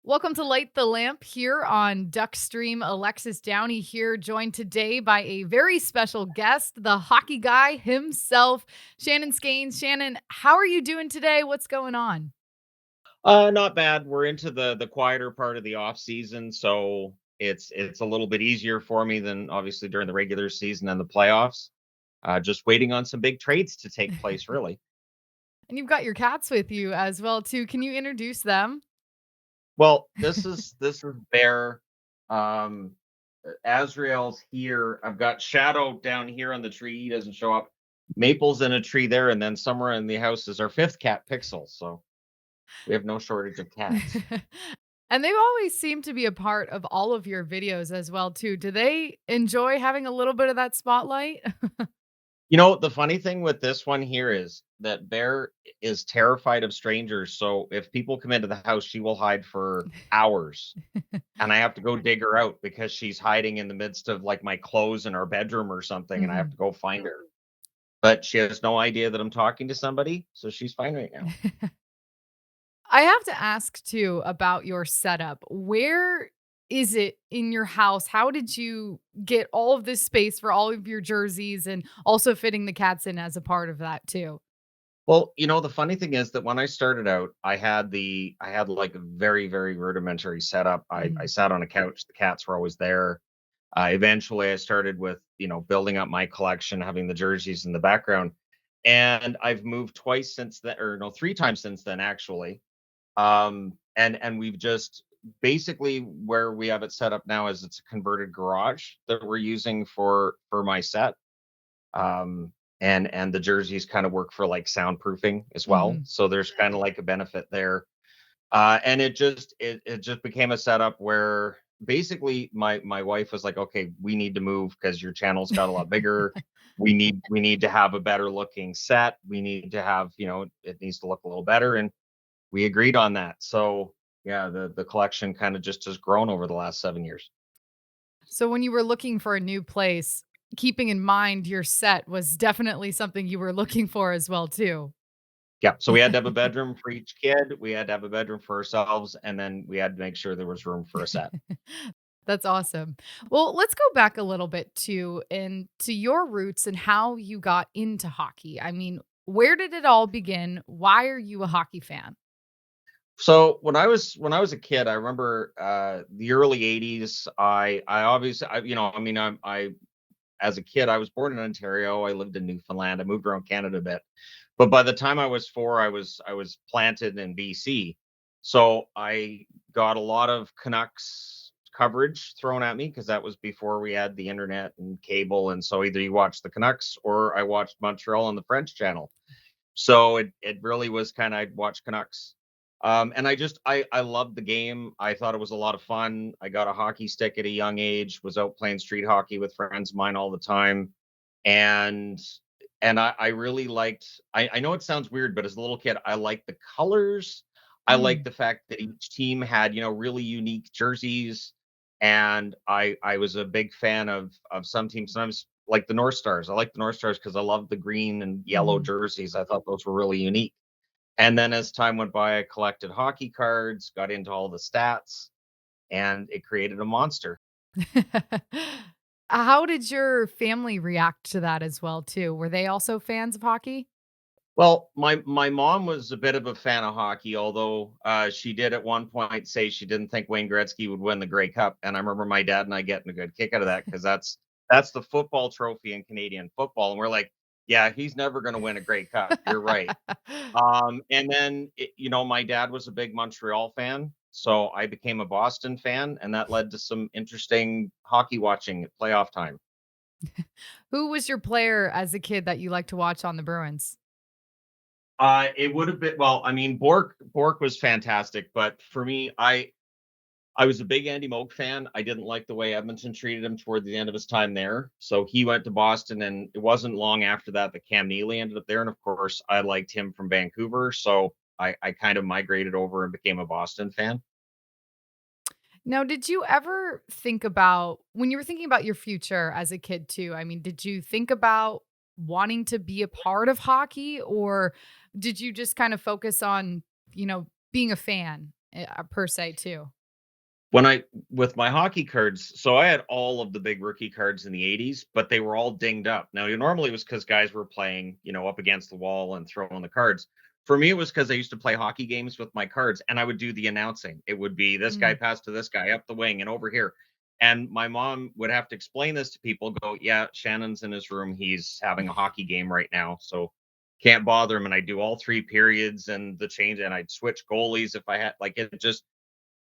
Welcome to Light the Lamp here on Duckstream. Alexis Downie here, joined today by a very special guest, the hockey guy himself, Shannon Skanes. Shannon, how are you doing today? What's going on? Not bad. We're into the quieter part of the off season, so it's a little bit easier for me than obviously during the regular season and the playoffs. Just waiting on some big trades to take place, really. And you've got your cats with you as well too. Can you introduce them? Well, this is Bear. Um, Azrael's here. I've got Shadow down here on the tree. He doesn't show up. Maple's in a tree there, and then somewhere in the house is our fifth cat, Pixel. So we have no shortage of cats. And they've always seemed to be a part of all of your videos as well too. Do they enjoy having a little bit of that spotlight? The funny thing with this one here is that Bear is terrified of strangers, so if people come into the house, she will hide for hours, and I have to go dig her out because she's hiding in the midst of, like, my clothes in our bedroom or something, and I have Mhm. to go find her. But she has no idea that I'm talking to somebody, so she's fine right now. I have to ask too about your setup. Where is it in your house? How did you get all of this space for all of your jerseys and also fitting the cats in as a part of that too? Well, the funny thing is that when I started out, I had, like, a very, very rudimentary setup. I Mhm. sat on a couch, the cats were always there. Eventually, I started with, building up my collection, having the jerseys in the background, and I've moved twice since then, or no, 3 times since then, actually. And we've just basically where we have it set up now is it's a converted garage that we're using for my set. Um, and the jerseys kind of work for like soundproofing as well. Mhm. So there's kind of like a benefit there. And it just became a setup where basically my wife was like, "Okay, we need to move because your channel's got a lot bigger. We need to have a better looking set. We need to have, it needs to look a little better." And we agreed on that. So yeah, the collection kind of just has grown over the last 7 years. So when you were looking for a new place, keeping in mind your set was definitely something you were looking for as well too. Yeah. So we had to have a bedroom for each kid. We had to have a bedroom for ourselves, and then we had to make sure there was room for a set. That's awesome. Well, let's go back a little bit to your roots and how you got into hockey. I mean, where did it all begin? Why are you a hockey fan? So when I was a kid, I remember the early '80s. I obviously I mean I as a kid I was born in Ontario. I lived in Newfoundland. I moved around Canada a bit, but by the time I was 4, I was planted in BC. So I got a lot of Canucks coverage thrown at me because that was before we had the internet and cable. And so either you watched the Canucks or I watched Montreal on the French channel. So it really was kind of I'd watch Canucks. And I loved the game. I thought it was a lot of fun. I got a hockey stick at a young age, was out playing street hockey with friends of mine all the time. And I really liked I know it sounds weird, but as a little kid, I liked the colors. I liked Mm. the fact that each team had, really unique jerseys. And I was a big fan of some teams. Sometimes like the North Stars. I like the North Stars because I love the green and yellow Mhm. jerseys. I thought those were really unique. And then as time went by, I collected hockey cards, got into all the stats, and it created a monster. How did your family react to that as well too? Were they also fans of hockey? Well, my mom was a bit of a fan of hockey, although she did at one point say she didn't think Wayne Gretzky would win the Grey Cup, and I remember my dad and I getting a good kick out of that because that's the football trophy in Canadian football, and we're like, yeah, he's never going to win a Grey Cup. You're right. And then my dad was a big Montreal fan, so I became a Boston fan, and that led to some interesting hockey watching at playoff time. Who was your player as a kid that you liked to watch on the Bruins? It would have been well. I mean, Bork was fantastic, but for me, I was a big Andy Moak fan. I didn't like the way Edmonton treated him toward the end of his time there, so he went to Boston, and it wasn't long after that that Cam Neely ended up there. And of course, I liked him from Vancouver, so I kind of migrated over and became a Boston fan. Now, did you ever think about when you were thinking about your future as a kid too? I mean, did you think about wanting to be a part of hockey or did you just kind of focus on, being a fan? per se too. When I with my hockey cards, so I had all of the big rookie cards in the '80s, but they were all dinged up. Now, normally it was because guys were playing, up against the wall and throwing the cards. For me, it was because I used to play hockey games with my cards, and I would do the announcing. It would be this guy Mm, passed to this guy up the wing and over here. And my mom would have to explain this to people, go, yeah, Shannon's in his room. He's having a hockey game right now. So can't bother him. And I'd do all three periods and the change, and I'd switch goalies if I had like it just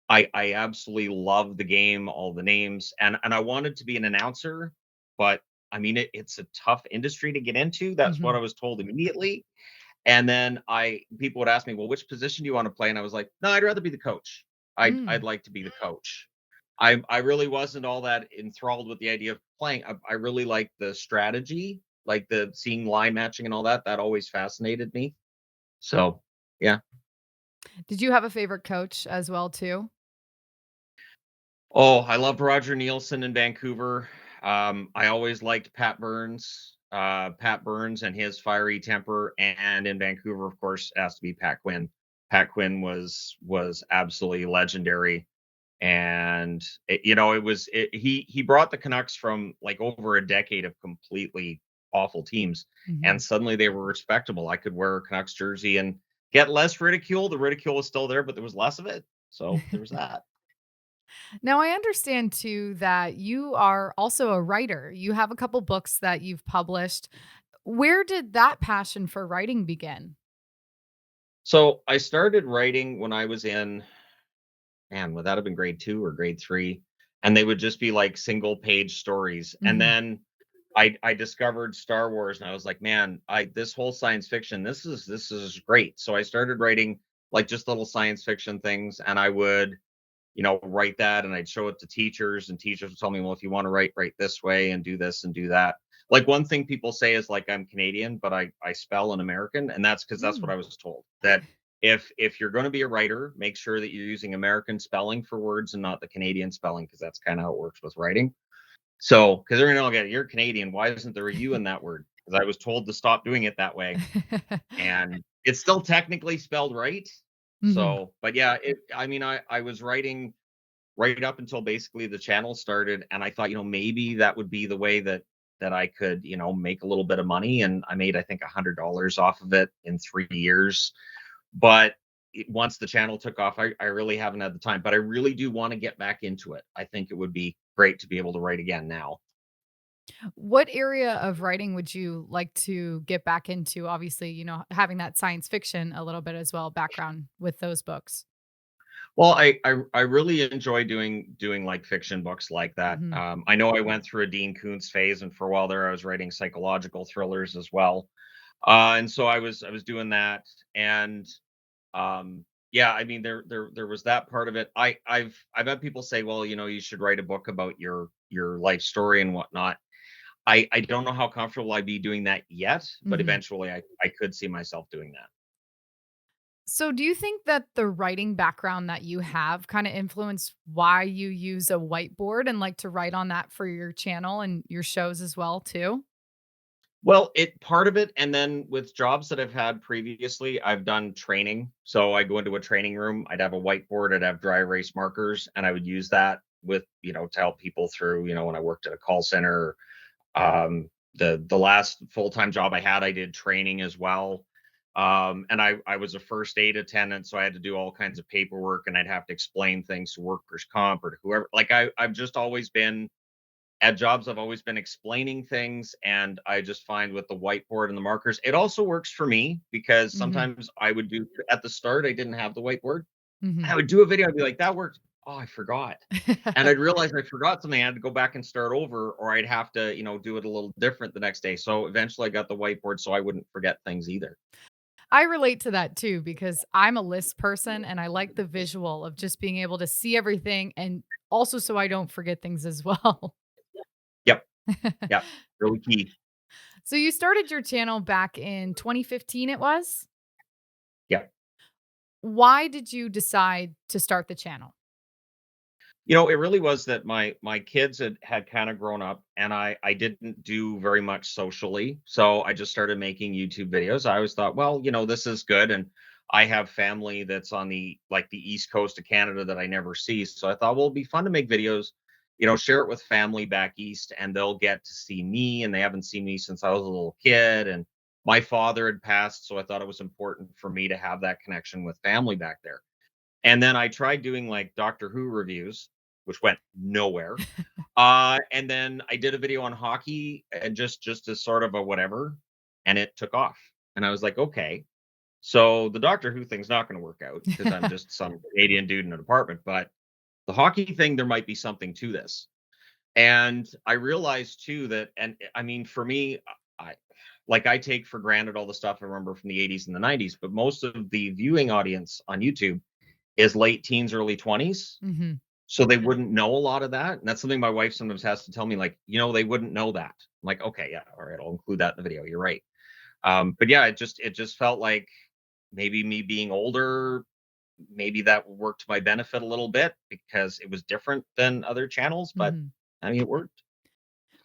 I absolutely love the game, all the names, and I wanted to be an announcer, but I mean it's a tough industry to get into. That's what mhm, I was told immediately. And then I people would ask me, "Well, which position do you want to play?" And I was like, "No, I'd rather be the coach. I'd mm. like to be the coach." I really wasn't all that enthralled with the idea of playing. I really like the strategy, like the seeing line matching and all that. That always fascinated me. So, yeah. Did you have a favorite coach as well too? Oh, I loved Roger Nielsen in Vancouver. I always liked Pat Burns and his fiery temper, and in Vancouver, of course, it has to be Pat Quinn. Pat Quinn was absolutely legendary, and he brought the Canucks from like over a decade of completely awful teams, and Mhm. suddenly they were respectable. I could wear a Canucks jersey and get less ridicule. The ridicule was still there, but there was less of it. So there was that. Now, I understand too that you are also a writer. You have a couple books that you've published. Where did that passion for writing begin? So I started writing when I was in, man, would that have been grade 2 or grade 3? And they would just be like single page stories. And Mhm. then I discovered Star Wars and I was like, man, I this whole science fiction, this is great. So I started writing like just little science fiction things, and I would write that, and I'd show it to teachers, and teachers would tell me, well, if you want to write this way and do this and do that. Like one thing people say is like I'm Canadian, but I spell an American, and that's because that's what Mm. I was told. That if you're going to be a writer, make sure that you're using American spelling for words and not the Canadian spelling, because that's kind of how it works with writing. So, because everyone will get, you're Canadian, why isn't there a U in that word? Because I was told to stop doing it that way, and it's still technically spelled right. Mhm. So, but yeah, I mean, I was writing right up until basically the channel started, and I thought, maybe that would be the way that I could, make a little bit of money, and I made I think $100 off of it in 3 years. But once the channel took off, I really haven't had the time, but I really do want to get back into it. I think it would be great to be able to write again now. What area of writing would you like to get back into? Obviously, having that science fiction a little bit as well background with those books. Well, I really enjoy doing like fiction books like that. Mhm. I know I went through a Dean Koontz phase, and for a while there, I was writing psychological thrillers as well. And so I was doing that, and yeah, I mean there was that part of it. I've had people say, well, you should write a book about your life story and whatnot. I don't know how comfortable I'd be doing that yet, but Mhm. eventually I could see myself doing that. So, do you think that the writing background that you have kind of influenced why you use a whiteboard and like to write on that for your channel and your shows as well too? Well, it part of it, and then with jobs that I've had previously, I've done training. So I go into a training room, I'd have a whiteboard, I'd have dry erase markers, and I would use that with, to help people through, when I worked at a call center. The last full-time job I had, I did training as well. And I was a first aid attendant, so I had to do all kinds of paperwork, and I'd have to explain things to workers comp or to whoever. Like I've just always been at jobs, I've always been explaining things, and I just find with the whiteboard and the markers, it also works for me because Mhm. sometimes I would do at the start, I didn't have the whiteboard. I Mhm. would do a video, I'd be like, that worked. Oh, I forgot. And I'd realize I forgot something. I had to go back and start over, or I'd have to, do it a little different the next day. So eventually I got the whiteboard so I wouldn't forget things either. I relate to that too because I'm a list person and I like the visual of just being able to see everything and also so I don't forget things as well. Yep. Yep. Really key. So you started your channel back in 2015 it was? Yep. Why did you decide to start the channel? It really was that my kids had kind of grown up, and I didn't do very much socially. So I just started making YouTube videos. I always thought, well, this is good. And I have family that's on the East Coast of Canada that I never see. So I thought, well, it'd be fun to make videos, share it with family back east, and they'll get to see me, and they haven't seen me since I was a little kid. And my father had passed, so I thought it was important for me to have that connection with family back there. And then I tried doing like Doctor Who reviews, which went nowhere. And then I did a video on hockey and just as sort of a whatever, and it took off. And I was like, okay, so the Doctor Who thing's not going to work out because I'm just some Canadian dude in an apartment. But the hockey thing, there might be something to this. And I realized too that, and I mean, for me, I I take for granted all the stuff I remember from the 80s and the 90s, but most of the viewing audience on YouTube is late teens, early 20s. Mhm. So they wouldn't know a lot of that. And that's something my wife sometimes has to tell me, like, they wouldn't know that. I'm like, okay, yeah, all right, I'll include that in the video. You're right. But yeah, it just felt like maybe me being older, maybe that worked to my benefit a little bit because it was different than other channels, but Mhm. I mean, it worked.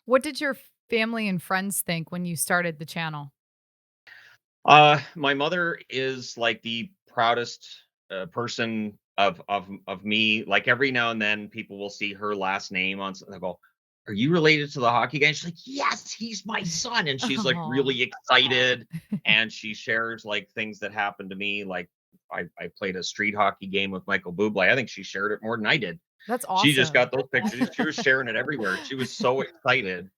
What did your family and friends think when you started the channel? My mother is like the proudest person of me. Like every now and then, people will see her last name on something. They go, "Are you related to the hockey guy?" And she's like, "Yes, he's my son," and she's like Oh, really excited. And she shares like things that happened to me. Like I played a street hockey game with Michael Bublé. I think she shared it more than I did. that's She just got awesome. those pictures. She was sharing it everywhere. She was so excited.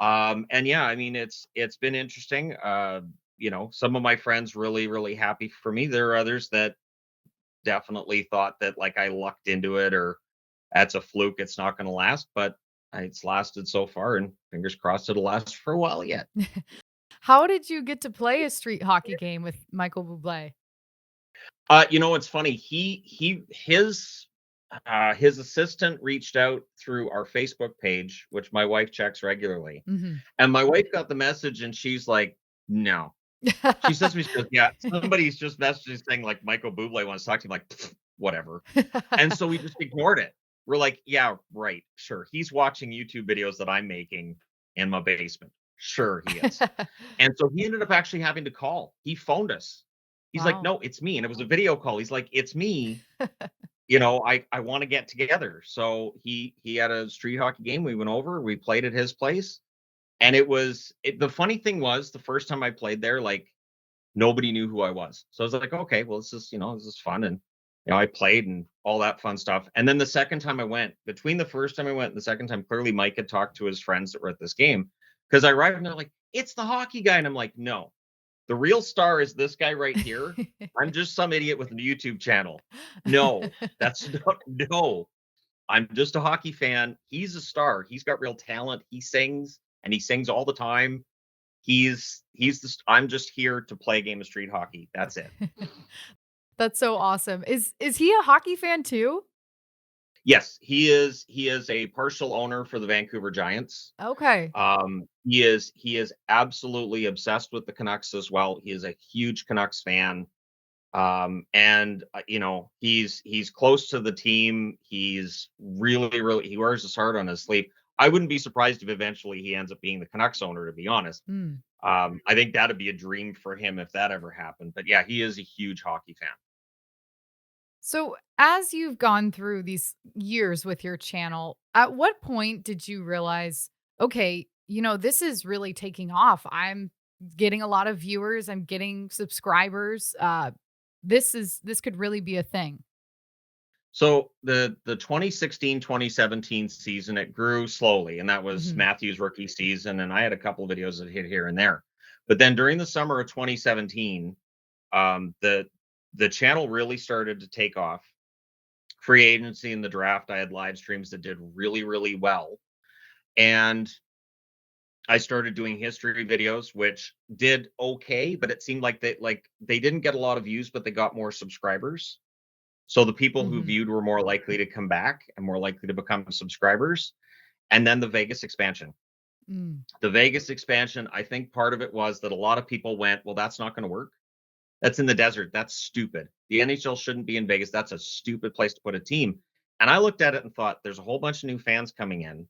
And yeah, I mean, it's been interesting. Some of my friends really happy for me. There are others that definitely thought that like I lucked into it or that's a fluke. It's not going to last, but it's lasted so far, and fingers crossed it'll last for a while yet. How did you get to play a street hockey game with Michael Bublé? It's funny. His assistant reached out through our Facebook page, which my wife checks regularly, Mhm. and my wife got the message, and she's like, "No." She says to me, she goes, "Yeah, somebody's just messaging saying like Michael Bublé wants to talk to you." I'm like, "Pfft, whatever." And so we just ignored it. We're like, "Yeah, right, sure. He's watching YouTube videos that I'm making in my basement. Sure, he is." And so he ended up actually having to call. He phoned us. He's like, Wow. "No, it's me." And it was a video call. He's like, "It's me. I want to get together." So he had a street hockey game. We went over. We played at his place, and the funny thing was the first time I played there, like nobody knew who I was. So I was like, okay, well, this is fun. And, I played and all that fun stuff. And then the second time I went, between the first time I went and the second time, clearly Mike had talked to his friends that were at this game because I arrived and they're like, it's the hockey guy. And I'm like, no, the real star is this guy right here. I'm just some idiot with a YouTube channel. No, that's not, no, I'm just a hockey fan. He's a star. He's got real talent. He sings and he sings all the time. I'm just here to play a game of street hockey. That's it. That's so awesome. Is he a hockey fan too? Yes, he is a partial owner for the Vancouver Giants. Okay. He is absolutely obsessed with the Canucks as well. He is a huge Canucks fan. And he's close to the team. He's really he wears his heart on his sleeve. I wouldn't be surprised if eventually he ends up being the Canucks owner, to be honest. Mm. I think that'd be a dream for him if that ever happened. But yeah, he is a huge hockey fan. So, as you've gone through these years with your channel, at what point did you realize, okay, this is really taking off? I'm getting a lot of viewers, I'm getting subscribers. This could really be a thing. So the 2016-2017 season, it grew slowly, and that was Mhm. Matthew's rookie season. And I had a couple of videos that hit here and there. But then during the summer of 2017, the channel really started to take off. Free agency and the draft, I had live streams that did really well. And I started doing history videos, which did okay, but it seemed like they didn't get a lot of views, but they got more subscribers. So the people who Mhm. viewed were more likely to come back and more likely to become subscribers. And then the Vegas expansion. Mm. The Vegas expansion, I think part of it was that a lot of people went, well, that's not going to work. That's in the desert. That's stupid. The NHL shouldn't be in Vegas. That's a stupid place to put a team. And I looked at it and thought, there's a whole bunch of new fans coming in.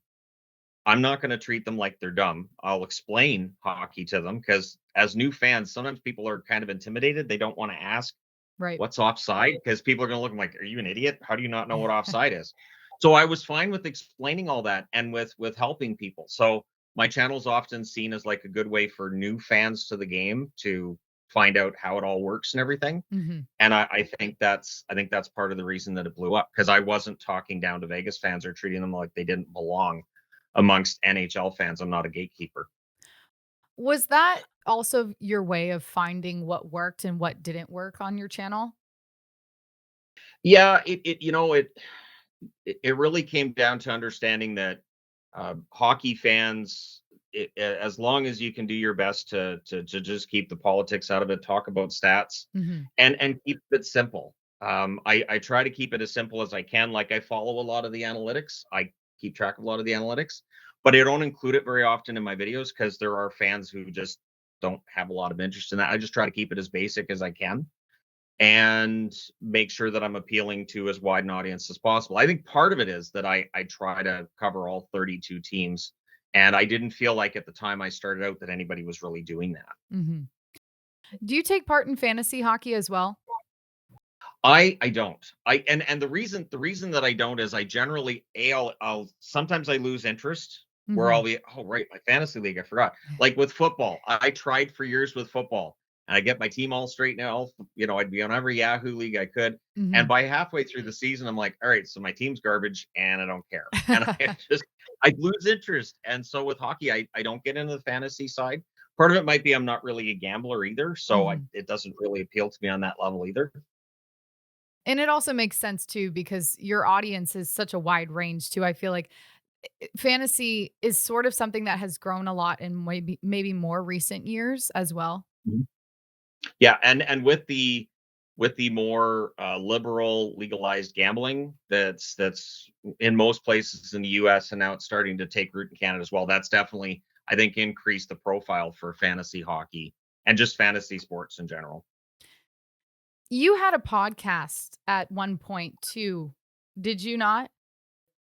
I'm not going to treat them like they're dumb. I'll explain hockey to them because as new fans, sometimes people are kind of intimidated. They don't want to ask. Right. what's offside? Because people are gonna look at like, "Are you an idiot? How do you not know what offside is?" So I was fine with explaining all that and with helping people. So my channel is often seen as like a good way for new fans to the game to find out how it all works and everything. Mhm. And I think that's part of the reason that it blew up because I wasn't talking down to Vegas fans or treating them like they didn't belong amongst NHL fans. I'm not a gatekeeper. Was that also your way of finding what worked and what didn't work on your channel? Yeah, it really came down to understanding that hockey fans, as long as you can do your best to just keep the politics out of it, talk about stats, Mhm. and keep it simple. I try to keep it as simple as I can. Like I follow a lot of the analytics. I keep track of a lot of the analytics, but I don't include it very often in my videos because there are fans who just don't have a lot of interest in that. I just try to keep it as basic as I can and make sure that I'm appealing to as wide an audience as possible. I think part of it is that I try to cover all 32 teams, and I didn't feel like at the time I started out that anybody was really doing that. Mhm. Do you take part in fantasy hockey as well? I don't. And the reason that I don't is I generally I'll sometimes I lose interest where I'll Mhm. be, oh right, my fantasy league, I forgot. Like with football, I tried for years with football and I get my team all straightened out. I'd be on every Yahoo league I could. And Mhm. by halfway through the season, I'm like, all right, so my team's garbage and I don't care. And I lose interest. And so with hockey, I don't get into the fantasy side. Part of it might be I'm not really a gambler either. So Mhm. it doesn't really appeal to me on that level either. And it also makes sense too because your audience is such a wide range too. I feel like fantasy is sort of something that has grown a lot in maybe more recent years as well. Yeah, and with the more liberal legalized gambling that's in most places in the U.S. and now it's starting to take root in Canada as well. That's definitely I think increased the profile for fantasy hockey and just fantasy sports in general. You had a podcast at one point too, did you not?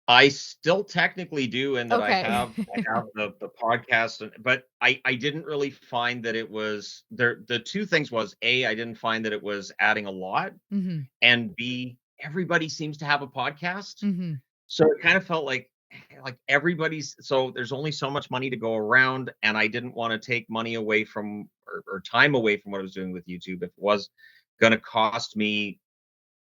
I still technically do in that I Okay. have I have the podcast, but I didn't really find that it was there. The two things was A, I didn't find that it was adding a lot, Mhm. and B, everybody seems to have a podcast. Mhm. So it kind of felt like everybody's so there's only so much money to go around, and I didn't want to take money away from or time away from what I was doing with YouTube if it was going to cost me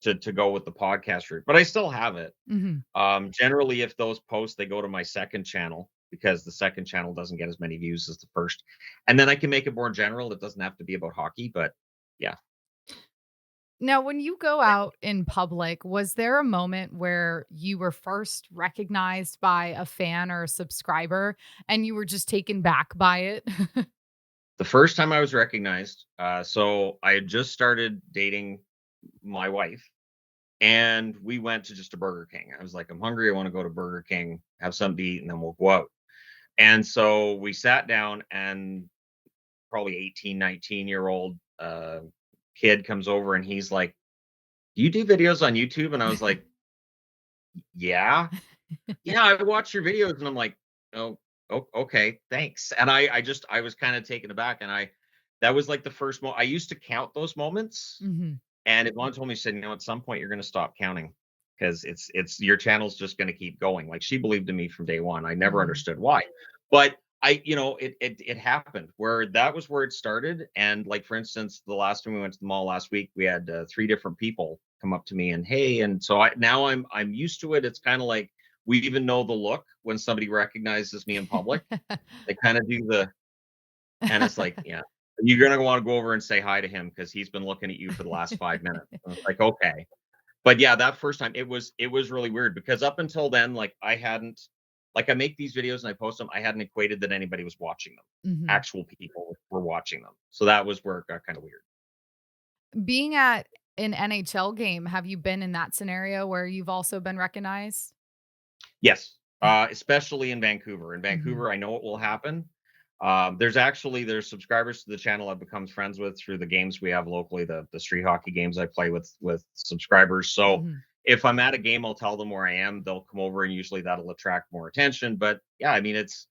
to go with the podcast route. But I still have it. Mhm. Generally, if those posts they go to my second channel because the second channel doesn't get as many views as the first, and then I can make it more general. It doesn't have to be about hockey, but yeah. Now, when you go out in public, was there a moment where you were first recognized by a fan or a subscriber and you were just taken back by it? The first time I was recognized, so I had just started dating my wife, and we went to just a Burger King. I was like, "I'm hungry. I want to go to Burger King, have something to eat, and then we'll go out." And so we sat down, and probably 18, 19-year-old kid comes over, and he's like, "Do you do videos on YouTube?" And I was like, "Yeah, yeah, I watch your videos." And I'm like, "Oh, okay, thanks." And I was kind of taken aback, and that was like the first I used to count those moments. Mhm. And Yvonne told me, she said, at some point you're going to stop counting because it's your channel's just going to keep going. Like she believed in me from day one. I never Mhm. understood why, but it happened where that was where it started. And like for instance, the last time we went to the mall last week, we had three different people come up to me and hey, and so now I'm used to it. It's kind of like we even know the look when somebody recognizes me in public. They kind of do the and it's like, yeah, you're gonna wanna go over and say hi to him because he's been looking at you for the last 5 minutes. And it's like, okay. But yeah, that first time, it was really weird because up until then, like, I hadn't like, I make these videos and I post them, I hadn't equated that anybody was watching them. Mhm. Actual people were watching them. So that was where it got kinda weird. Being at an NHL game, have you been in that scenario where you've also been recognized? Yes, especially in Vancouver. In Mhm. Vancouver, I know it will happen. There's subscribers to the channel I've become friends with through the games we have locally, the street hockey games I play with subscribers. So Mhm. if I'm at a game, I'll tell them where I am. They'll come over, and usually that'll attract more attention. But yeah, I mean, it's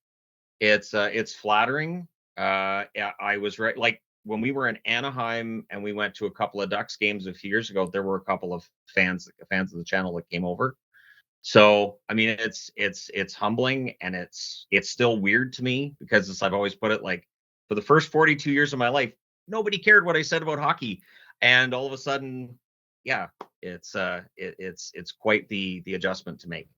flattering. Yeah, I was right. Like when we were in Anaheim and we went to a couple of Ducks games a few years ago, there were a couple of fans of the channel that came over. So, I mean, it's humbling, and it's still weird to me because I've always put it like, for the first 42 years of my life, nobody cared what I said about hockey, and all of a sudden, yeah, it's quite the adjustment to make.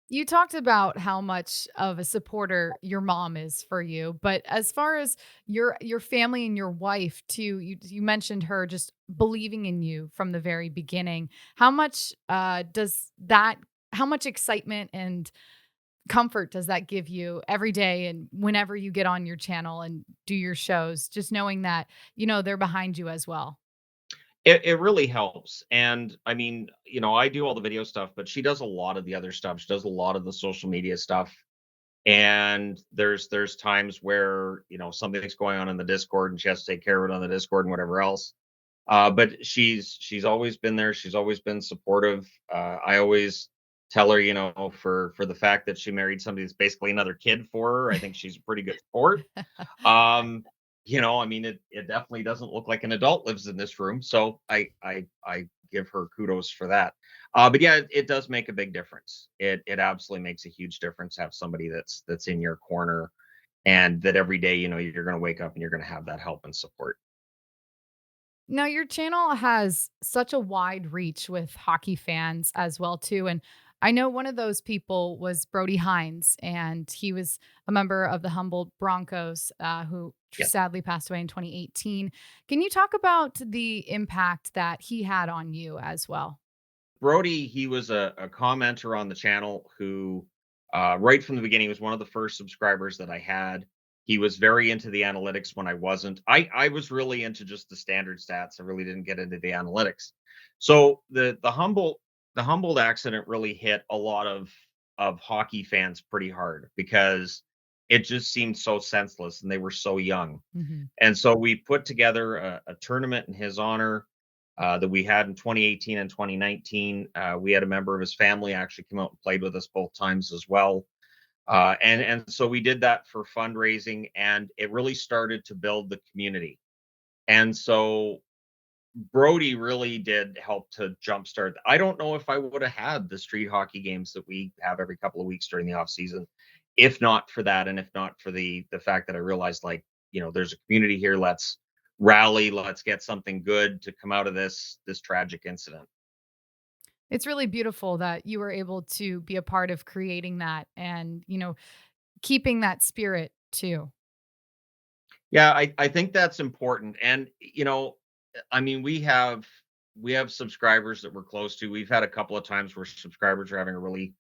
You talked about how much of a supporter your mom is for you, but as far as your family and your wife too, you mentioned her just believing in you from the very beginning. How much does that how much excitement and comfort does that give you every day and whenever you get on your channel and do your shows, just knowing that, they're behind you as well? It really helps, and I mean, I do all the video stuff, but she does a lot of the other stuff. She does a lot of the social media stuff, and there's times where, something's going on in the Discord, and she has to take care of it on the Discord and whatever else. But she's always been there. She's always been supportive. I always tell her, for the fact that she married somebody that's basically another kid for her, I think she's a pretty good sport. Um, I mean, it definitely doesn't look like an adult lives in this room, so I give her kudos for that. But yeah, it does make a big difference. It absolutely makes a huge difference to have somebody that's in your corner, and that every day, you're going to wake up and you're going to have that help and support. Now, your channel has such a wide reach with hockey fans as well too, and I know one of those people was Brody Hines, and he was a member of the Humboldt Broncos, who Yeah. sadly passed away in 2018. Can you talk about the impact that he had on you as well? Brody, he was a commenter on the channel who, right from the beginning, was one of the first subscribers that I had. He was very into the analytics when I wasn't. I was really into just the standard stats. I really didn't get into the analytics. So the Humboldt accident really hit a lot of hockey fans pretty hard because it just seemed so senseless and they were so young. Mhm. And so we put together a tournament in his honor, that we had in 2018 and 2019. We had a member of his family actually come out and played with us both times as well. And so we did that for fundraising, and it really started to build the community. And so Brody really did help to jumpstart. I don't know if I would have had the street hockey games that we have every couple of weeks during the off season, if not for that, and if not for the fact that I realized, like, there's a community here. Let's rally. Let's get something good to come out of this tragic incident. It's really beautiful that you were able to be a part of creating that and, keeping that spirit too. Yeah, I think that's important. And I mean, we have subscribers that we're close to. We've had a couple of times where subscribers are having a really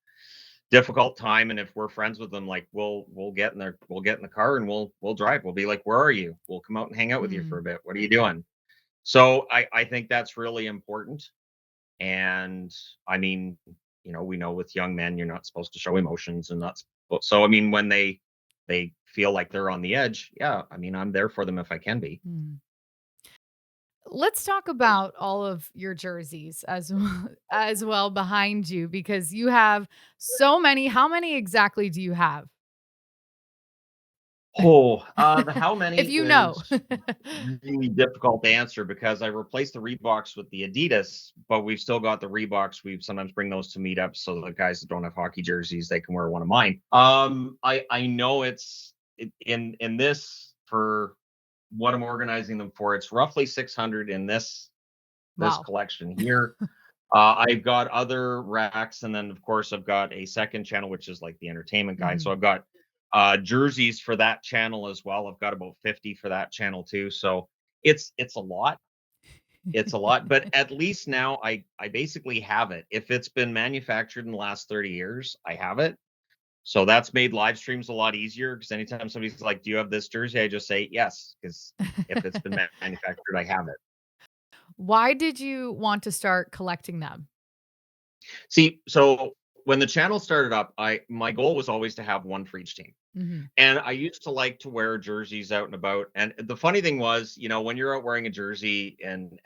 difficult time, and if we're friends with them, like, we'll get in the car and we'll drive. We'll be like, "Where are you?" We'll come out and hang out with you for Mm. a bit. What are you doing? So I think that's really important. And I mean, we know with young men you're not supposed to show emotions, and not so I mean, when they feel like they're on the edge, yeah, I mean, I'm there for them if I can be. Mm. Let's talk about all of your jerseys as as well behind you because you have so many. How many exactly do you have? Oh, the how many If you know. is really difficult to answer because I replaced the Reeboks with the Adidas, but we've still got the Reeboks. We sometimes bring those to meetups so the guys that don't have hockey jerseys, they can wear one of mine. I know in this, for what I'm organizing them for, it's roughly 600 in this Wow. collection here. I've got other racks, and then of course I've got a second channel, which is like the entertainment guide. So Mhm. I've got jerseys for that channel as well. I've got about 50 for that channel too. So it's a lot. It's a lot, but at least now I basically have it. If it's been manufactured in the last 30 years, I have it. So that's made live streams a lot easier because anytime somebody's like, "Do you have this jersey?" I just say yes, because if it's been manufactured, I have it. Why did you want to start collecting them? See, so when the channel started up, I my goal was always to have one for each team. Mhm. And I used to like to wear jerseys out and about. And the funny thing was, when you're out wearing a jersey, and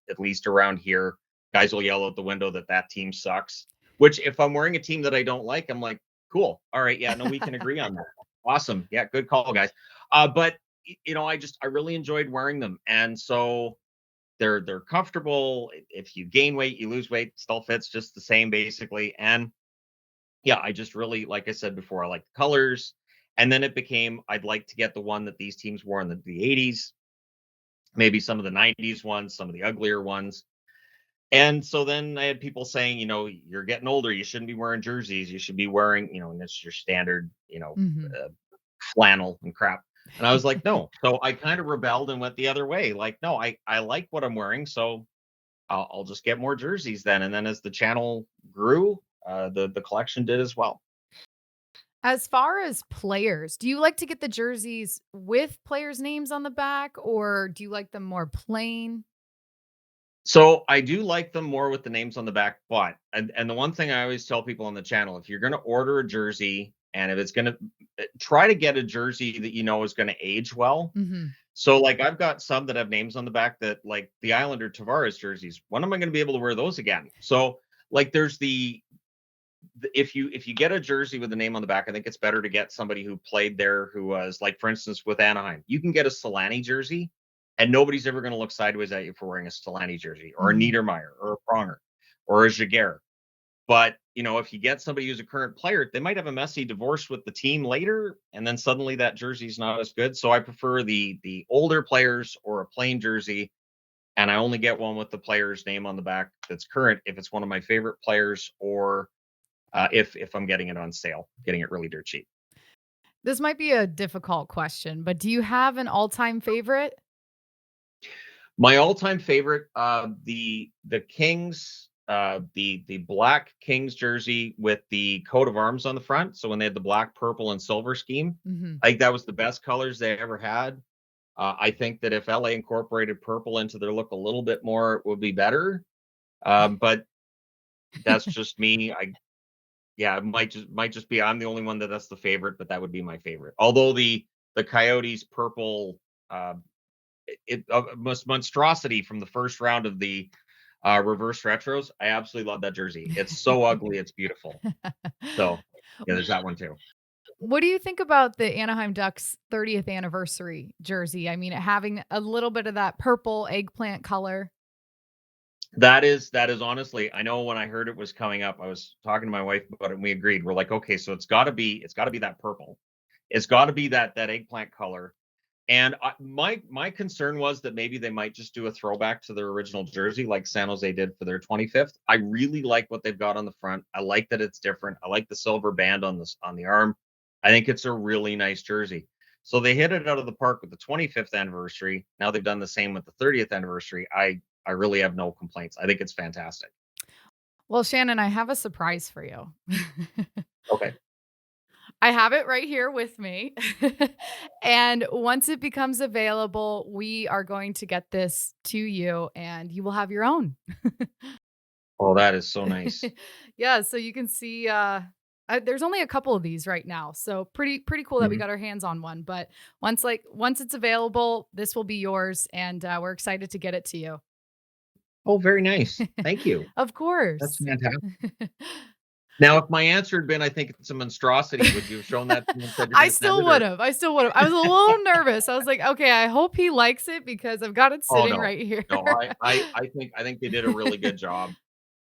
at least around here, guys will yell out the window that that team sucks. Which, if I'm wearing a team that I don't like, I'm like, cool. All right, yeah, no, we can agree on that. Awesome. Yeah, good call, guys. But I really enjoyed wearing them, and so they're comfortable. If you gain weight, you lose weight, still fits just the same basically. And yeah, I just really, like I said before, I like the colors. And then it became I'd like to get the one that these teams wore in the 80s, maybe some of the 90s ones, some of the uglier ones. And so then I had people saying, you're getting older, you shouldn't be wearing jerseys, you should be wearing, and it's your standard, Mhm. uh, flannel and crap. And I was like, no. So I kind of rebelled and went the other way. Like, no, I like what I'm wearing, so I'll just get more jerseys then. And then as the channel grew, the collection did as well. As far as players, do you like to get the jerseys with players' names on the back, or do you like them more plain? So I do like them more with the names on the back, but and the one thing I always tell people on the channel, if you're going to order a jersey and if it's going to try to get a jersey that is going to age well. Mhm. So like I've got some that have names on the back that like the Islander Tavares jerseys. When am I going to be able to wear those again? So like there's if you get a jersey with a name on the back, I think it's better to get somebody who played there, who was like, for instance, with Anaheim. You can get a Solani jersey, and nobody's ever going to look sideways at you for wearing a Solani jersey, or a Mhm. Niedermeyer, or a Pronger, or a Jaguar. But if you get somebody who's a current player, they might have a messy divorce with the team later, and then suddenly that jersey's not as good. So I prefer the older players or a plain jersey, and I only get one with the player's name on the back that's current if it's one of my favorite players, or if I'm getting it on sale, getting it really dirt cheap. This might be a difficult question, but do you have an all-time favorite? My all-time favorite, the Kings, the black Kings jersey with the coat of arms on the front. So when they had the black, purple, and silver scheme, Mhm. I think that was the best colors they ever had. I think that if LA incorporated purple into their look a little bit more, it would be better. But that's just me. Yeah, it might just be I'm the only one that's the favorite, but that would be my favorite. Although the Coyotes purple, uh, monstrosity from the first round of the reverse retros, I absolutely love that jersey. It's so ugly, it's beautiful. So yeah, there's that one too. What do you think about the Anaheim Ducks 30th anniversary jersey? I mean, it having a little bit of that purple eggplant color. That is honestly, I know when I heard it was coming up, I was talking to my wife about it and we agreed. We're like, okay, so it's got to be that purple. It's got to be that eggplant color. And my concern was that maybe they might just do a throwback to their original jersey, like San Jose did for their 25th. I really like what they've got on the front. I like that it's different. I like the silver band on the arm. I think it's a really nice jersey. So they hit it out of the park with the 25th anniversary. Now they've done the same with the 30th anniversary. I really have no complaints. I think it's fantastic. Well, Shannon, I have a surprise for you. Okay. I have it right here with me. And once it becomes available, we are going to get this to you and you will have your own. Oh, that is so nice. Yeah, so you can see there's only a couple of these right now. So pretty cool that we Mhm. got our hands on one, but once it's available, this will be yours and we're excited to get it to you. Oh, very nice. Thank you. Of That's course. fantastic. Now, if my answer had been, I think it's a monstrosity, would you have shown that to me and said you're I going to send still it, or? would've. I still would've. I was a little nervous. I was like, "Okay, I hope he likes it because I've got it Oh, sitting no. right here." No, I think they did a really good job.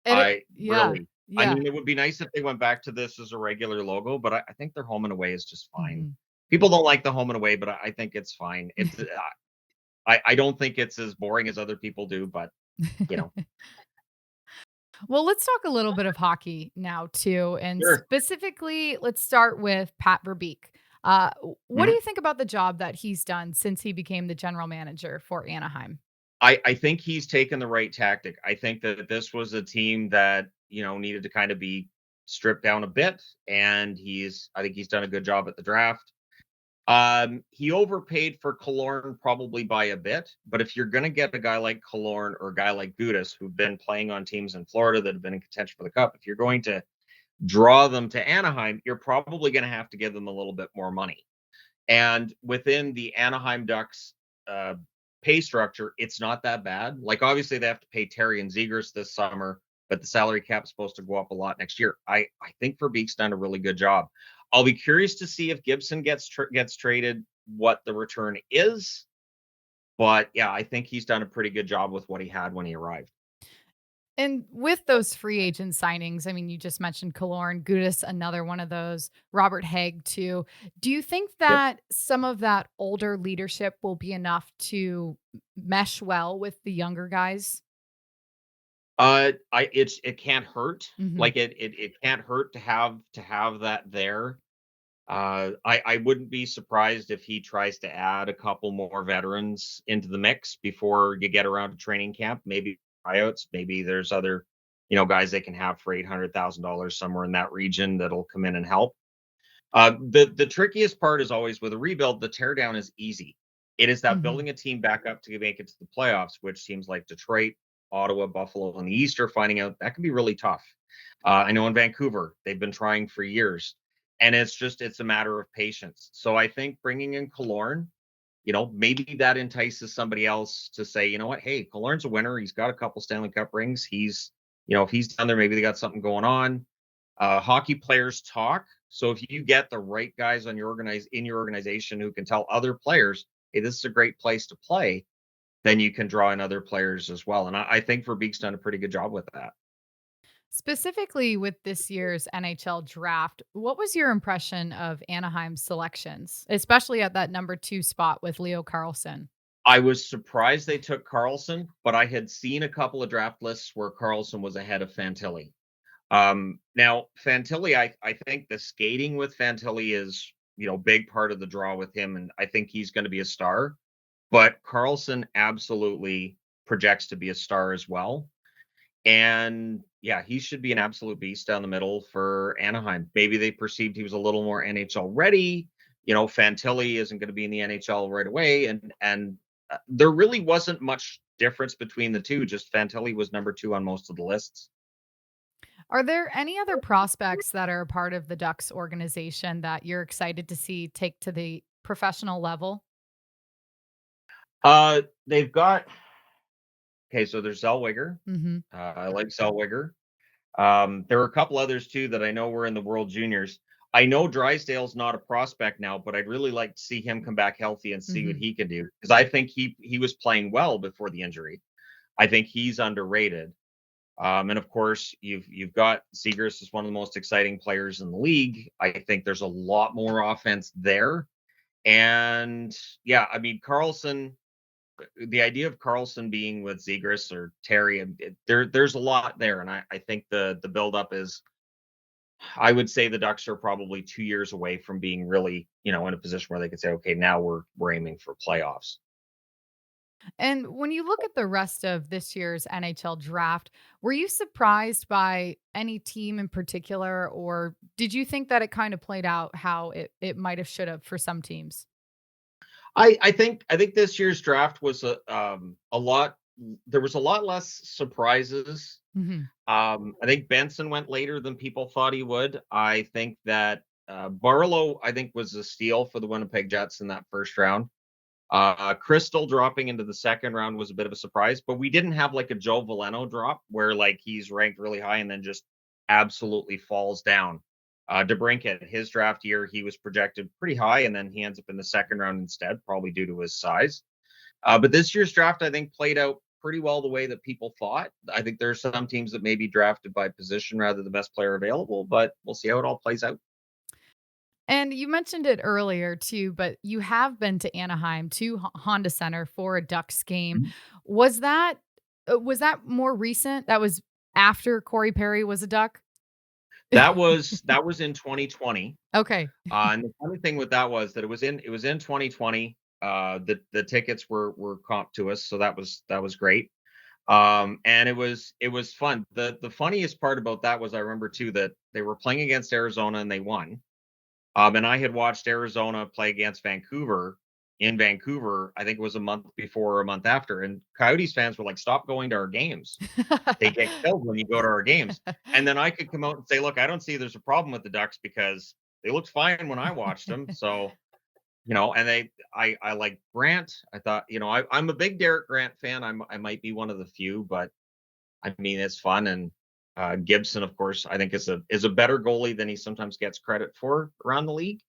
And it I yeah, really I yeah. mean, it would be nice if they went back to this as a regular logo, but I think their home and away is just fine. Mhm. People don't like the home and away, but I think it's fine. I don't think it's as boring as other people do, but, you know. Well, let's talk a little bit of hockey now too, and Sure. specifically, let's start with Pat Verbeek. What do Mhm. you think about the job that he's done since he became the general manager for Anaheim? I think he's taken the right tactic. I think that this was a team that, needed to kind of be stripped down a bit, and I think he's done a good job at the draft. He overpaid for Killorn probably by a bit, but if you're gonna get a guy like Killorn or a guy like Gudas who've been playing on teams in Florida that have been in contention for the cup, if you're going to draw them to Anaheim, you're probably gonna have to give them a little bit more money. And within the Anaheim Ducks uh, pay structure, it's not that bad. Like obviously they have to pay Terry and Zegers this summer, but the salary cap's supposed to go up a lot next year. I think Verbeek's done a really good job. I'll be curious to see if Gibson gets traded what the return is. But yeah, I think he's done a pretty good job with what he had when he arrived. And with those free agent signings, I mean, you just mentioned Killorn, Gudis, another one of those, Robert Haig too. Do you think Yep. that some of that older leadership will be enough to mesh well with the younger guys? It can't hurt. Mhm. Like it can't hurt to have that there. I wouldn't be surprised if he tries to add a couple more veterans into the mix before you get around to training camp. Maybe tryouts. Maybe there's other, guys they can have for $800,000 somewhere in that region that'll come in and help. The trickiest part is always with a rebuild. The teardown is easy. It is that Mhm. building a team back up to make it to the playoffs, which teams like Detroit, Ottawa, Buffalo, and the East are finding out that can be really tough. I know in Vancouver they've been trying for years, and it's a matter of patience. So I think bringing in Killorn, maybe that entices somebody else to say, you know what, hey, Killorn's a winner. He's got a couple Stanley Cup rings. If he's down there, maybe they got something going on. Hockey players talk. So if you get the right guys on in your organization who can tell other players, hey, this is a great place to play, then you can draw in other players as well. And I think Verbeek's done a pretty good job with that. Specifically with this year's NHL draft, what was your impression of Anaheim's selections, especially at that number 2 spot with Leo Carlson? I was surprised they took Carlson, but I had seen a couple of draft lists where Carlson was ahead of Fantilli. Now Fantilli, I think the skating with Fantilli is, big part of the draw with him, and I think he's going to be a star. But Carlson absolutely projects to be a star as well. And yeah, he should be an absolute beast down the middle for Anaheim. Maybe they perceived he was a little more NHL ready. Fantilli isn't going to be in the NHL right away, and there really wasn't much difference between the two. Just Fantilli was number 2 on most of the lists. Are there any other prospects that are a part of the Ducks organization that you're excited to see take to the professional level? They've got okay. So there's Zellweger. Mhm. I like Zellweger. There were a couple others too that I know were in the World Juniors. I know Drysdale's not a prospect now, but I'd really like to see him come back healthy and see what Mhm. he can do because I think he was playing well before the injury. I think he's underrated. And of course, you've got Zegras is one of the most exciting players in the league. I think there's a lot more offense there. And yeah, I mean Carlson, the idea of Carlson being with Zegras or Terry, there's a lot there, and I think the buildup is. I would say the Ducks are probably 2 years away from being really, in a position where they could say, okay, now we're aiming for playoffs. And when you look at the rest of this year's NHL draft, were you surprised by any team in particular, or did you think that it kind of played out how it might have should have for some teams? I think this year's draft was a lot. There was a lot less surprises. Mhm. I think Benson went later than people thought he would. I think that Barlow, I think, was a steal for the Winnipeg Jets in that first round. Crystal dropping into the second round was a bit of a surprise, but we didn't have like a Joe Veleno drop where like he's ranked really high and then just absolutely falls down. DeBrincat, his draft year, he was projected pretty high, and then he ends up in the second round instead, probably due to his size. But this year's draft, I think, played out pretty well the way that people thought. I think there's some teams that may be drafted by position rather than the best player available, but we'll see how it all plays out. And you mentioned it earlier too, but you have been to Anaheim to Honda Center for a Ducks game. Mhm. Was that more recent? That was after Corey Perry was a Duck? That was in 2020. Okay. And the funny thing with that was that it was in 2020. The tickets were comped to us, so that was great. And it was fun. The funniest part about that was I remember too that they were playing against Arizona and they won. And I had watched Arizona play against Vancouver in Vancouver. I think it was a month before or a month after, and Coyotes fans were like, "Stop going to our games. They get killed when you go to our games." And then I could come out and say, "Look, I don't see there's a problem with the Ducks because they looked fine when I watched them." So and I like Grant. I thought, I'm a big Derek Grant fan. I might be one of the few, but I mean, it's fun. And Gibson, of course, I think is a better goalie than he sometimes gets credit for around the league.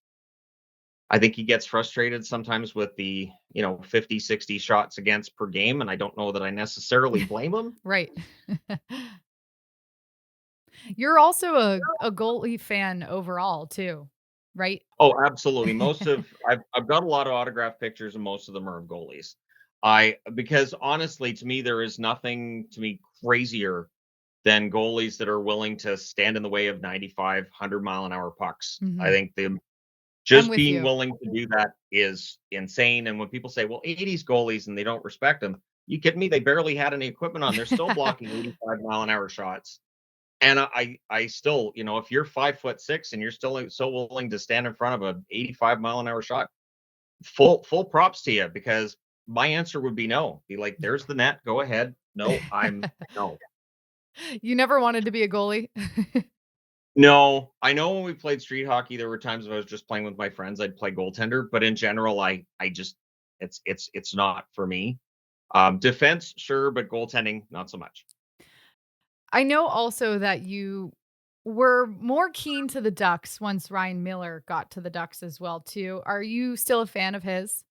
I think he gets frustrated sometimes with the, 50, 60 shots against per game, and I don't know that I necessarily blame him. Right. You're also a goalie fan overall too, right? Oh, absolutely. I've got a lot of autographed pictures, and most of them are of goalies. I because honestly, to me, there is nothing to me crazier than goalies that are willing to stand in the way of 95, 100-mile-an-hour pucks. I Mhm. think the I'm just with being you. willing to do that is insane, and when people say, "Well, 80s goalies and they don't respect them," you kidding me? They barely had any equipment on. They're still blocking 85-mile-an-hour shots. And I still, if you're 5'6" and you're still so willing to stand in front of a 85-mile-an-hour shot, full props to you because my answer would be no. Be like, "There's the net. Go ahead." No, no. You never wanted to be a goalie? No, I know when we played street hockey, there were times when I was just playing with my friends, I'd play goaltender, but in general, I just it's not for me. Defense, sure, but goaltending, not so much. I know also that you were more keen to the Ducks once Ryan Miller got to the Ducks as well too. Are you still a fan of his?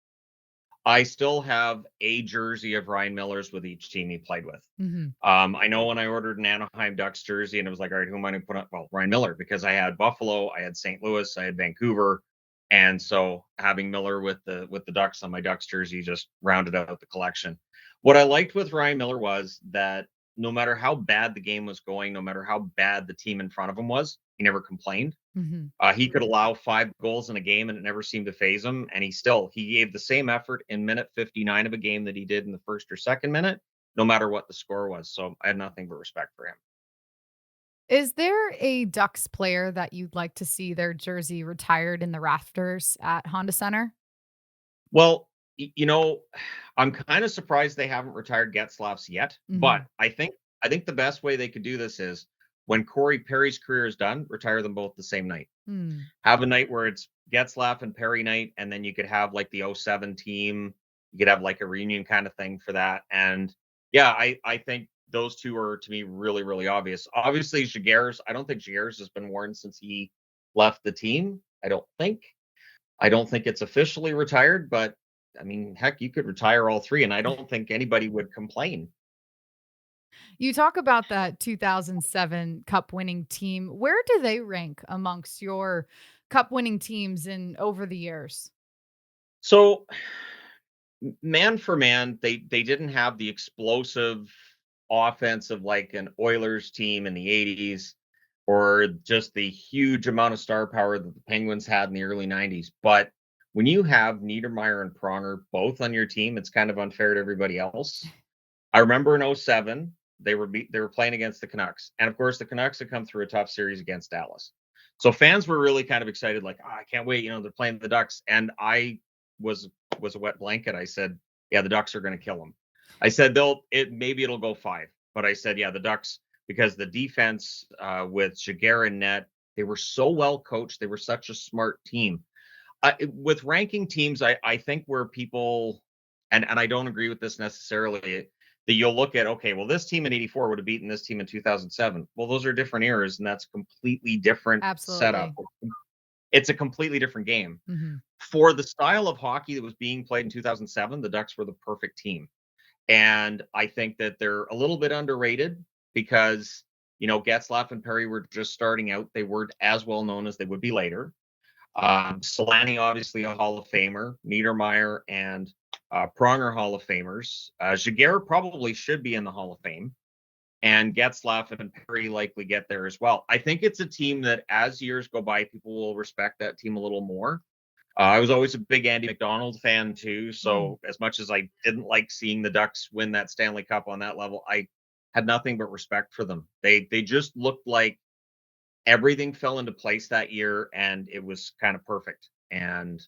I still have a jersey of Ryan Miller's with each team he played with. Mhm. I know when I ordered an Anaheim Ducks jersey and it was like, all right, who am I going to put on? Well, Ryan Miller, because I had Buffalo, I had St. Louis, I had Vancouver. And so having Miller with the Ducks on my Ducks jersey just rounded out the collection. What I liked with Ryan Miller was that no matter how bad the game was going, no matter how bad the team in front of him was, he never complained. Mhm. He could allow 5 goals in a game and it never seemed to phase him, and he gave the same effort in minute 59 of a game that he did in the first or second minute, no matter what the score was, so I had nothing but respect for him. Is there a Ducks player that you'd like to see their jersey retired in the rafters at Honda Center? Well, I'm kinda surprised they haven't retired Getzlaf's yet, but Mhm. I think the best way they could do this is when Corey Perry's career is done, retire them both the same night. Mm. Have a night where it's Getzlaf and Perry night, and then you could have like the '07 team. You could have like a reunion kind of thing for that. And yeah, I think those two are to me really, really obvious. Obviously, Jaguars, I don't think Jaguars has been worn since he left the team. I don't think. I don't think it's officially retired, but I mean, heck, you could retire all three, and I don't think anybody would complain. You talk about that 2007 cup winning team. Where do they rank amongst your cup winning teams in over the years? So man for man, they didn't have the explosive offense of like an Oilers team in the '80s or just the huge amount of star power that the Penguins had in the early '90s. But when you have Niedermeyer and Pronger both on your team, it's kind of unfair to everybody else. I remember in '07, they were playing against the Canucks. And of course, the Canucks had come through a tough series against Dallas. So fans were really kind of excited, like, "Oh, I can't wait, they're playing the Ducks." And I was was a wet blanket. I said, "Yeah, the Ducks are going to kill them." I said maybe it'll go 5. But I said, "Yeah, the Ducks because the defense with Jaguar and net, they were so well coached. They were such a smart team." With ranking teams, I think where people and I don't agree with this necessarily that you'll look at okay, well this team in '84 would have beaten this team in 2007. Well, those are different eras, and that's completely different setup. Absolutely. It's a completely different game. Mhm. For the style of hockey that was being played in 2007, the Ducks were the perfect team, and I think that they're a little bit underrated because Getzlaf and Perry were just starting out. They weren't as well known as they would be later. Solani, obviously a Hall of Famer. Niedermeyer and Pronger Hall of Famers. Jaguar probably should be in the Hall of Fame, and Getzlaf and Perry likely get there as well. I think it's a team that, as years go by, people will respect that team a little more. I was always a big Andy McDonald fan too, Mm. so as much as I didn't like seeing the Ducks win that Stanley Cup on that level, I had nothing but respect for them. They just looked like everything fell into place that year and it was kind of perfect. And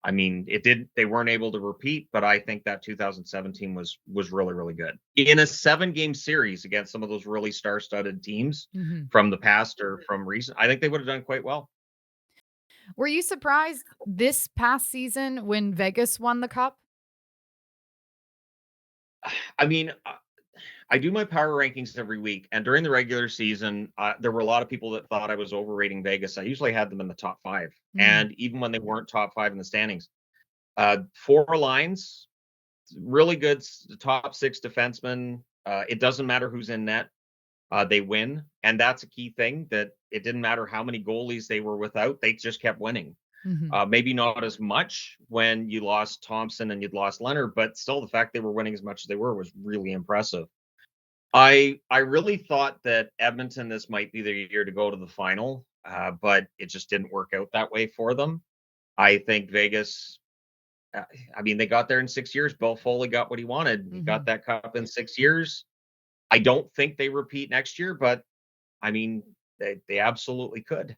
I mean, they weren't able to repeat, but I think that 2017 was really, really good. In a 7-game series against some of those really star-studded teams Mhm. from the past or from recent, I think they would have done quite well. Were you surprised this past season when Vegas won the cup? I mean, I do my power rankings every week, and during the regular season, there were a lot of people that thought I was overrating Vegas. I usually had them in the top 5, Mm, and even when they weren't top 5 in the standings, 4 lines, really good top 6 defensemen. It doesn't matter who's in net, they win, and that's a key thing, that it didn't matter how many goalies they were without, they just kept winning. mhm, Maybe not as much when you lost Thompson and you'd lost Leonard, but still the fact they were winning as much as they were was really impressive. I really thought that Edmonton, this might be their year to go to the final, but it just didn't work out that way for them. I think Vegas, uh, I mean, they got there in 6 years. Bill Foley got what he wanted. He got mhm. that cup in 6 years. I don't think they repeat next year, but I mean, they absolutely could.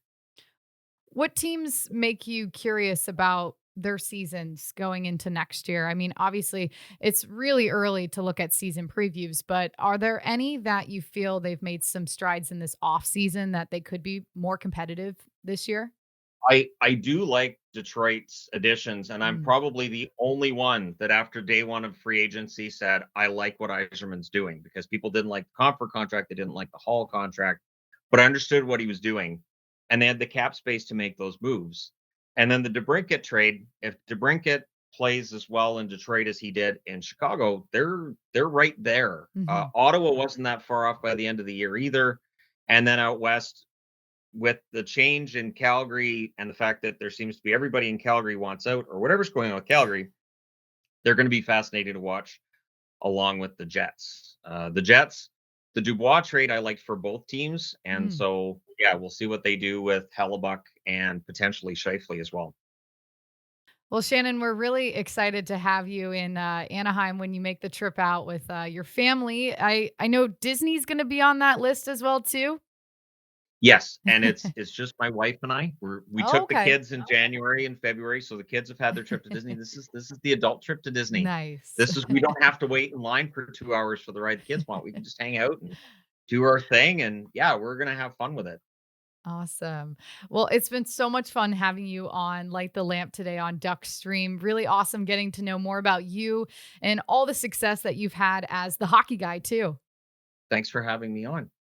What teams make you curious about their seasons going into next year? I mean, obviously, it's really early to look at season previews, but are there any that you feel they've made some strides in this off season that they could be more competitive this year? I do like Detroit's additions, and I'm Mm, probably the only one that after day 1 of free agency said, "I like what Yzerman's doing," because people didn't like the Compher contract, they didn't like the Hall contract, but I understood what he was doing, and they had the cap space to make those moves. And then the DeBrincat trade, if DeBrincat plays as well in Detroit as he did in Chicago, they're right there. mhm, Ottawa wasn't that far off by the end of the year either, and then out west, with the change in Calgary and the fact that there seems to be everybody in Calgary wants out or whatever's going on with Calgary, they're going to be fascinating to watch along with the Jets. The Jets, the Dubois trade I liked for both teams. And mm. so, yeah, we'll see what they do with Hellebuck and potentially Shifley as well. Well, Shannon, we're really excited to have you in Anaheim when you make the trip out with your family. I know Disney's going to be on that list as well too. Yes, and it's just my wife and I. We Oh, took the okay. kids in January and February, so the kids have had their trip to Disney. This is the adult trip to Disney. Nice. This is we don't have to wait in line for 2 hours for the ride the kids want. We can just hang out and do our thing, and yeah, we're gonna have fun with it. Awesome. Well, it's been so much fun having you on Light the Lamp today on Duck Stream. Really awesome getting to know more about you and all the success that you've had as the hockey guy, too. Thanks for having me on.